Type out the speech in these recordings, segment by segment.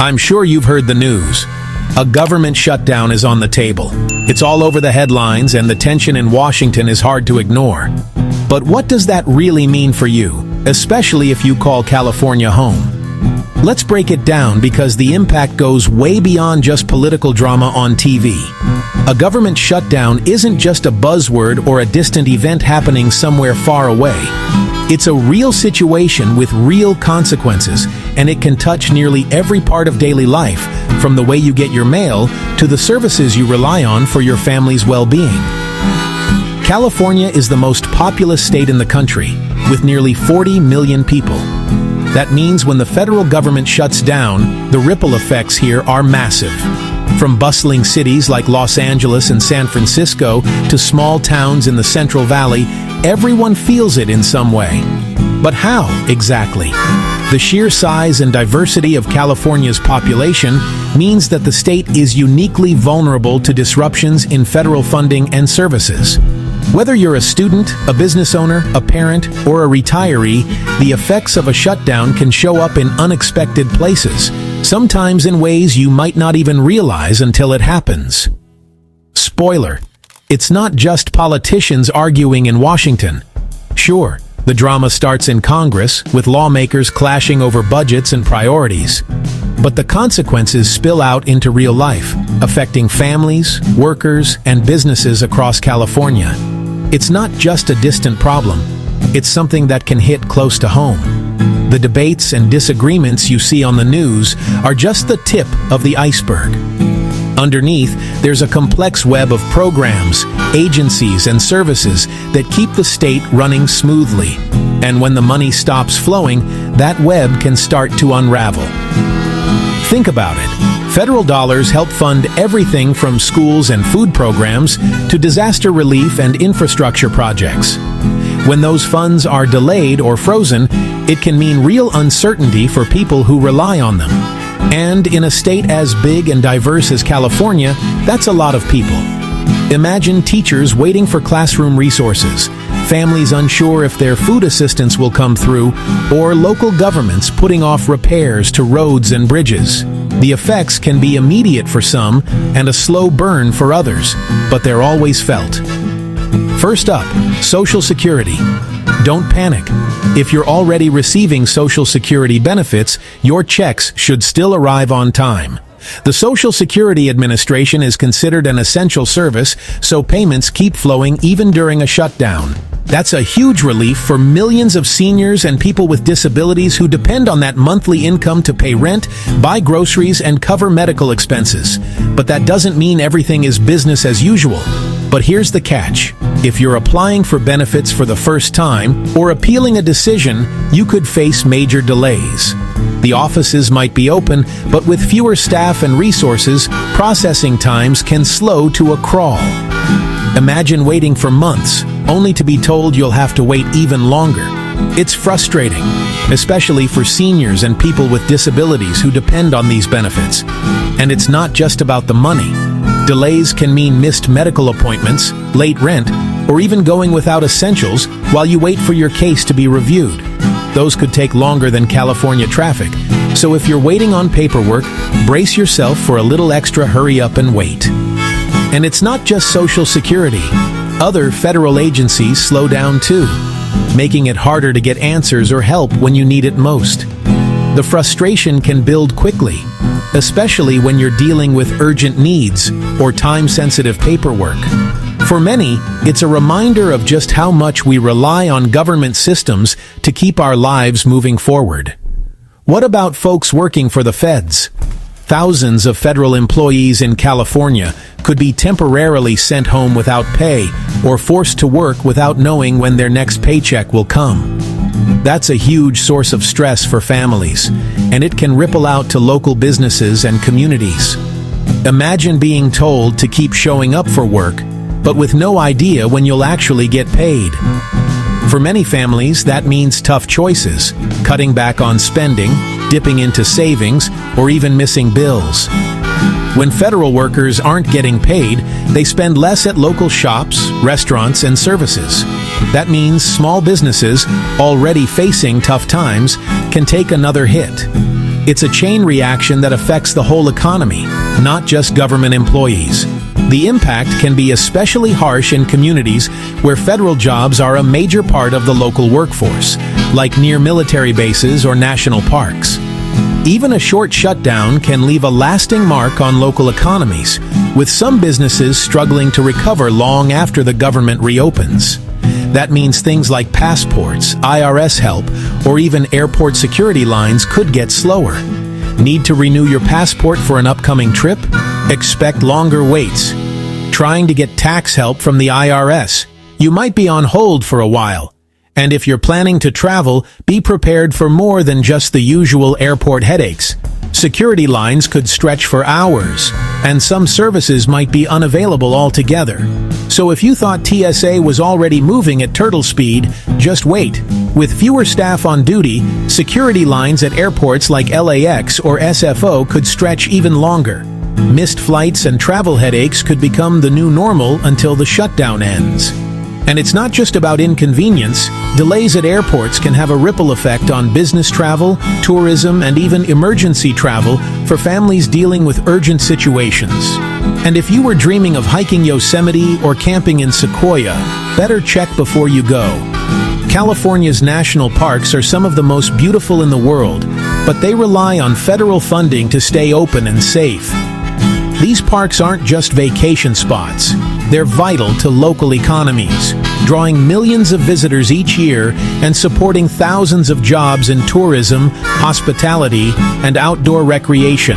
I'm sure you've heard the news. A government shutdown is on the table. It's all over the headlines, and the tension in Washington is hard to ignore. But what does that really mean for you, especially if you call California home? Let's break it down, because the impact goes way beyond just political drama on TV. A government shutdown isn't just a buzzword or a distant event happening somewhere far away. It's a real situation with real consequences, and it can touch nearly every part of daily life, from the way you get your mail to the services you rely on for your family's well-being. California is the most populous state in the country, with nearly 40 million people. That means when the federal government shuts down, the ripple effects here are massive. From bustling cities like Los Angeles and San Francisco to small towns in the Central Valley, everyone feels it in some way. But how, exactly? The sheer size and diversity of California's population means that the state is uniquely vulnerable to disruptions in federal funding and services. Whether you're a student, a business owner, a parent, or a retiree, the effects of a shutdown can show up in unexpected places, sometimes in ways you might not even realize until it happens. Spoiler: it's not just politicians arguing in Washington. Sure, the drama starts in Congress, with lawmakers clashing over budgets and priorities. But the consequences spill out into real life, affecting families, workers, and businesses across California. It's not just a distant problem. It's something that can hit close to home. The debates and disagreements you see on the news are just the tip of the iceberg. Underneath, there's a complex web of programs, agencies, and services that keep the state running smoothly. And when the money stops flowing, that web can start to unravel. Think about it. Federal dollars help fund everything from schools and food programs to disaster relief and infrastructure projects. When those funds are delayed or frozen, it can mean real uncertainty for people who rely on them. And in a state as big and diverse as California, that's a lot of people. Imagine teachers waiting for classroom resources, families unsure if their food assistance will come through, or local governments putting off repairs to roads and bridges. The effects can be immediate for some and a slow burn for others, but they're always felt. First up, Social Security. Don't panic. If you're already receiving Social Security benefits, your checks should still arrive on time. The Social Security Administration is considered an essential service, so payments keep flowing even during a shutdown. That's a huge relief for millions of seniors and people with disabilities who depend on that monthly income to pay rent, buy groceries, and cover medical expenses. But that doesn't mean everything is business as usual. But here's the catch. If you're applying for benefits for the first time or appealing a decision, you could face major delays. The offices might be open, but with fewer staff and resources, processing times can slow to a crawl. Imagine waiting for months, only to be told you'll have to wait even longer. It's frustrating, especially for seniors and people with disabilities who depend on these benefits. And it's not just about the money. Delays can mean missed medical appointments, late rent, or even going without essentials while you wait for your case to be reviewed. Those could take longer than California traffic. So if you're waiting on paperwork, brace yourself for a little extra hurry up and wait. And it's not just Social Security. Other federal agencies slow down too, making it harder to get answers or help when you need it most. The frustration can build quickly, especially when you're dealing with urgent needs or time-sensitive paperwork. For many, it's a reminder of just how much we rely on government systems to keep our lives moving forward. What about folks working for the feds? Thousands of federal employees in California could be temporarily sent home without pay or forced to work without knowing when their next paycheck will come. That's a huge source of stress for families, and it can ripple out to local businesses and communities. Imagine being told to keep showing up for work, but with no idea when you'll actually get paid. For many families, that means tough choices, cutting back on spending, dipping into savings, or even missing bills. When federal workers aren't getting paid, they spend less at local shops, restaurants, and services. That means small businesses, already facing tough times, can take another hit. It's a chain reaction that affects the whole economy, not just government employees. The impact can be especially harsh in communities where federal jobs are a major part of the local workforce, like near military bases or national parks. Even a short shutdown can leave a lasting mark on local economies, with some businesses struggling to recover long after the government reopens. That means things like passports, IRS help, or even airport security lines could get slower. Need to renew your passport for an upcoming trip? Expect longer waits. Trying to get tax help from the IRS? You might be on hold for a while. And if you're planning to travel, be prepared for more than just the usual airport headaches. Security lines could stretch for hours, and some services might be unavailable altogether. So if you thought TSA was already moving at turtle speed, just wait. With fewer staff on duty, security lines at airports like LAX or SFO could stretch even longer. Missed flights and travel headaches could become the new normal until the shutdown ends. And it's not just about inconvenience. Delays at airports can have a ripple effect on business travel, tourism, and even emergency travel for families dealing with urgent situations. And if you were dreaming of hiking Yosemite or camping in Sequoia, better check before you go. California's national parks are some of the most beautiful in the world, but they rely on federal funding to stay open and safe. These parks aren't just vacation spots. They're vital to local economies, drawing millions of visitors each year and supporting thousands of jobs in tourism, hospitality, and outdoor recreation.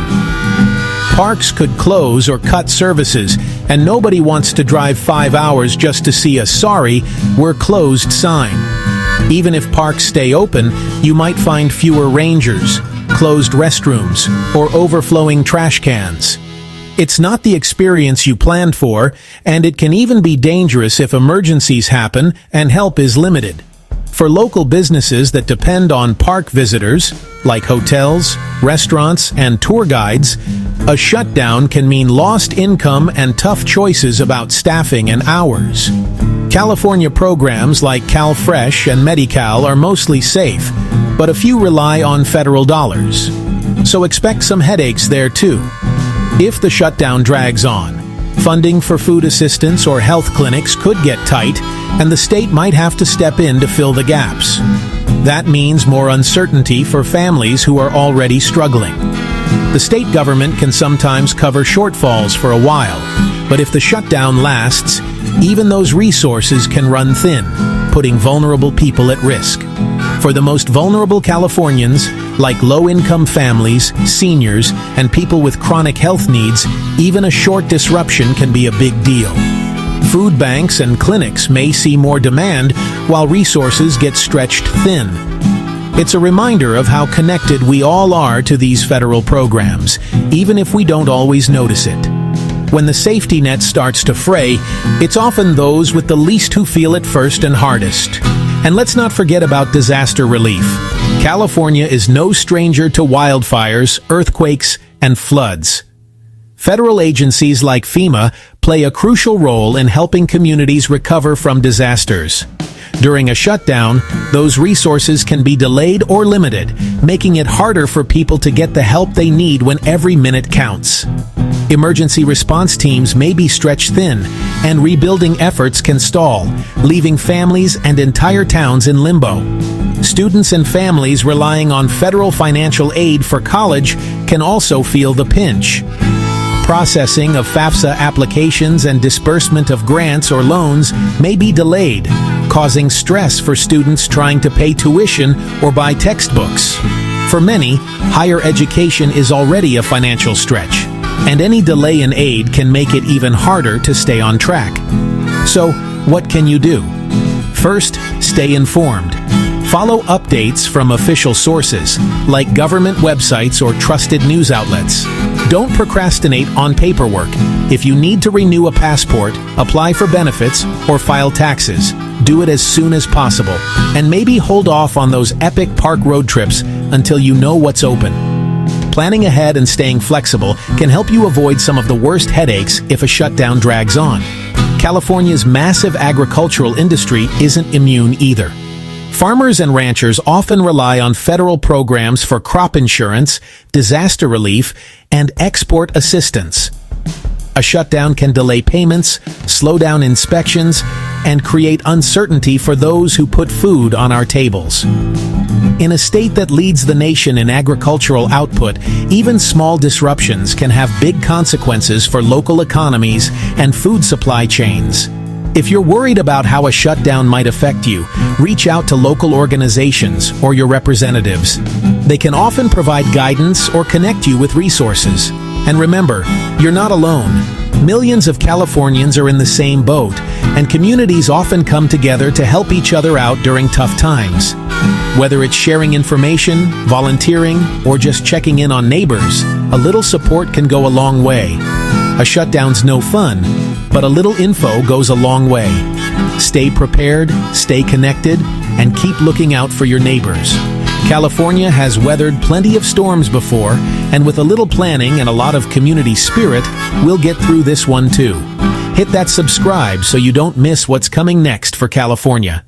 Parks could close or cut services, and nobody wants to drive 5 hours just to see a "Sorry, we're closed" sign. Even if parks stay open, you might find fewer rangers, closed restrooms, or overflowing trash cans. It's not the experience you planned for, and it can even be dangerous if emergencies happen and help is limited. For local businesses that depend on park visitors, like hotels, restaurants, and tour guides, a shutdown can mean lost income and tough choices about staffing and hours. California programs like CalFresh and Medi-Cal are mostly safe, but a few rely on federal dollars. So expect some headaches there too. If the shutdown drags on, funding for food assistance or health clinics could get tight, and the state might have to step in to fill the gaps. That means more uncertainty for families who are already struggling. The state government can sometimes cover shortfalls for a while, but if the shutdown lasts, even those resources can run thin, putting vulnerable people at risk. For the most vulnerable Californians, like low-income families, seniors, and people with chronic health needs, even a short disruption can be a big deal. Food banks and clinics may see more demand while resources get stretched thin. It's a reminder of how connected we all are to these federal programs, even if we don't always notice it. When the safety net starts to fray, it's often those with the least who feel it first and hardest. And let's not forget about disaster relief. California is no stranger to wildfires, earthquakes, and floods. Federal agencies like FEMA play a crucial role in helping communities recover from disasters. During a shutdown, those resources can be delayed or limited, making it harder for people to get the help they need when every minute counts. Emergency response teams may be stretched thin, and rebuilding efforts can stall, leaving families and entire towns in limbo. Students and families relying on federal financial aid for college can also feel the pinch. Processing of FAFSA applications and disbursement of grants or loans may be delayed, causing stress for students trying to pay tuition or buy textbooks. For many, higher education is already a financial stretch, and any delay in aid can make it even harder to stay on track. So, what can you do? First, stay informed. Follow updates from official sources, like government websites or trusted news outlets. Don't procrastinate on paperwork. If you need to renew a passport, apply for benefits, or file taxes, do it as soon as possible. And maybe hold off on those epic park road trips until you know what's open. Planning ahead and staying flexible can help you avoid some of the worst headaches if a shutdown drags on. California's massive agricultural industry isn't immune either. Farmers and ranchers often rely on federal programs for crop insurance, disaster relief, and export assistance. A shutdown can delay payments, slow down inspections, and create uncertainty for those who put food on our tables. In a state that leads the nation in agricultural output, even small disruptions can have big consequences for local economies and food supply chains. If you're worried about how a shutdown might affect you, reach out to local organizations or your representatives. They can often provide guidance or connect you with resources. And remember, you're not alone. Millions of Californians are in the same boat, and communities often come together to help each other out during tough times. Whether it's sharing information, volunteering, or just checking in on neighbors, a little support can go a long way. A shutdown's no fun, but a little info goes a long way. Stay prepared, stay connected, and keep looking out for your neighbors. California has weathered plenty of storms before, and with a little planning and a lot of community spirit, we'll get through this one too. Hit that subscribe so you don't miss what's coming next for California.